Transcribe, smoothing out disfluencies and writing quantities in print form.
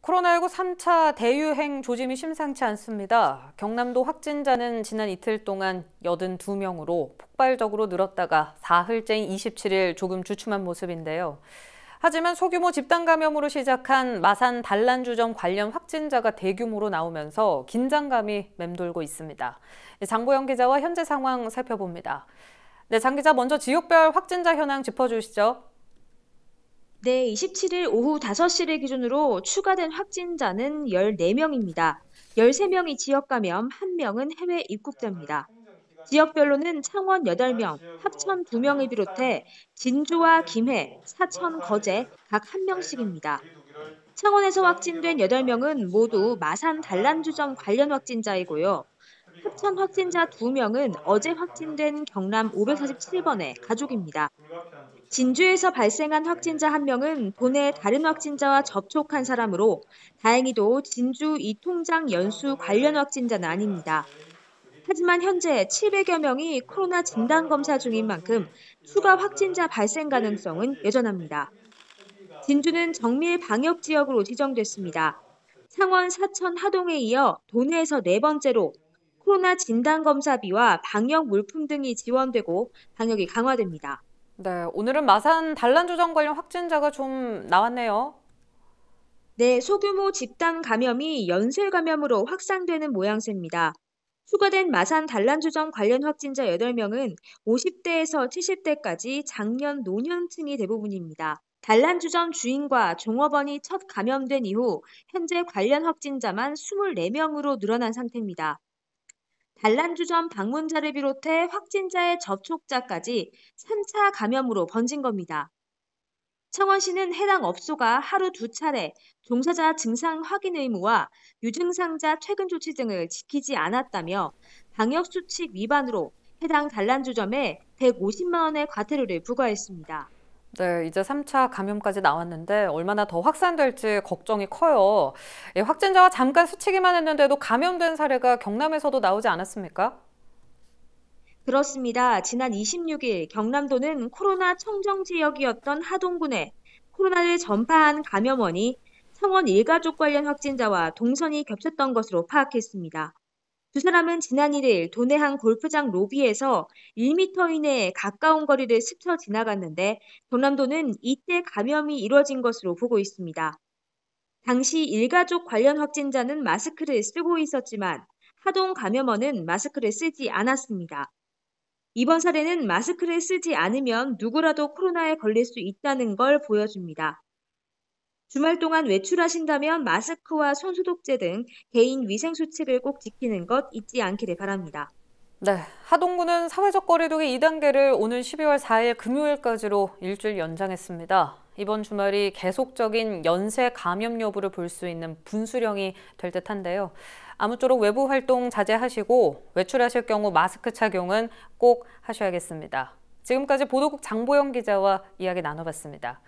코로나19 3차 대유행 조짐이 심상치 않습니다. 경남도 확진자는 지난 이틀 동안 82명으로 폭발적으로 늘었다가 사흘째인 27일 조금 주춤한 모습인데요. 하지만 소규모 집단 감염으로 시작한 마산 단란주점 관련 확진자가 대규모로 나오면서 긴장감이 맴돌고 있습니다. 장보영 기자와 현재 상황 살펴봅니다. 네, 장 기자 먼저 지역별 확진자 현황 짚어주시죠. 네, 27일 오후 5시를 기준으로 추가된 확진자는 14명입니다. 13명이 지역 감염, 1명은 해외 입국자입니다. 지역별로는 창원 8명, 합천 2명을 비롯해 진주와 김해, 사천, 거제 각 1명씩입니다. 창원에서 확진된 8명은 모두 마산 단란주점 관련 확진자이고요. 합천 확진자 2명은 어제 확진된 경남 547번의 가족입니다. 진주에서 발생한 확진자 1명은 도내 다른 확진자와 접촉한 사람으로 다행히도 진주 이통장 연수 관련 확진자는 아닙니다. 하지만 현재 700여 명이 코로나 진단검사 중인 만큼 추가 확진자 발생 가능성은 여전합니다. 진주는 정밀 방역 지역으로 지정됐습니다. 창원 사천 하동에 이어 도내에서 4번째로 코로나 진단검사비와 방역 물품 등이 지원되고 방역이 강화됩니다. 네, 오늘은 마산 단란주점 관련 확진자가 좀 나왔네요. 네, 소규모 집단 감염이 연쇄 감염으로 확산되는 모양새입니다. 추가된 마산 단란주점 관련 확진자 8명은 50대에서 70대까지 장년 노년층이 대부분입니다. 단란주점 주인과 종업원이 첫 감염된 이후 현재 관련 확진자만 24명으로 늘어난 상태입니다. 단란주점 방문자를 비롯해 확진자의 접촉자까지 3차 감염으로 번진 겁니다. 창원시는 해당 업소가 하루 2차례 종사자 증상 확인 의무와 유증상자 퇴근 조치 등을 지키지 않았다며 방역수칙 위반으로 해당 단란주점에 150만 원의 과태료를 부과했습니다. 네, 이제 3차 감염까지 나왔는데 얼마나 더 확산될지 걱정이 커요. 예, 확진자가 잠깐 스치기만 했는데도 감염된 사례가 경남에서도 나오지 않았습니까? 그렇습니다. 지난 26일 경남도는 코로나 청정 지역이었던 하동군에 코로나를 전파한 감염원이 창원 일가족 관련 확진자와 동선이 겹쳤던 것으로 파악했습니다. 두 사람은 지난 1일 도내 한 골프장 로비에서 1m 이내에 가까운 거리를 스쳐 지나갔는데 경남도는 이때 감염이 이뤄진 것으로 보고 있습니다. 당시 일가족 관련 확진자는 마스크를 쓰고 있었지만 하동 감염원은 마스크를 쓰지 않았습니다. 이번 사례는 마스크를 쓰지 않으면 누구라도 코로나에 걸릴 수 있다는 걸 보여줍니다. 주말 동안 외출하신다면 마스크와 손소독제 등 개인 위생 수칙을 꼭 지키는 것 잊지 않기를 바랍니다. 네, 하동구는 사회적 거리두기 2단계를 오는 12월 4일 금요일까지로 일주일 연장했습니다. 이번 주말이 계속적인 연쇄 감염 여부를 볼 수 있는 분수령이 될 듯한데요. 아무쪼록 외부 활동 자제하시고 외출하실 경우 마스크 착용은 꼭 하셔야겠습니다. 지금까지 보도국 장보영 기자와 이야기 나눠봤습니다.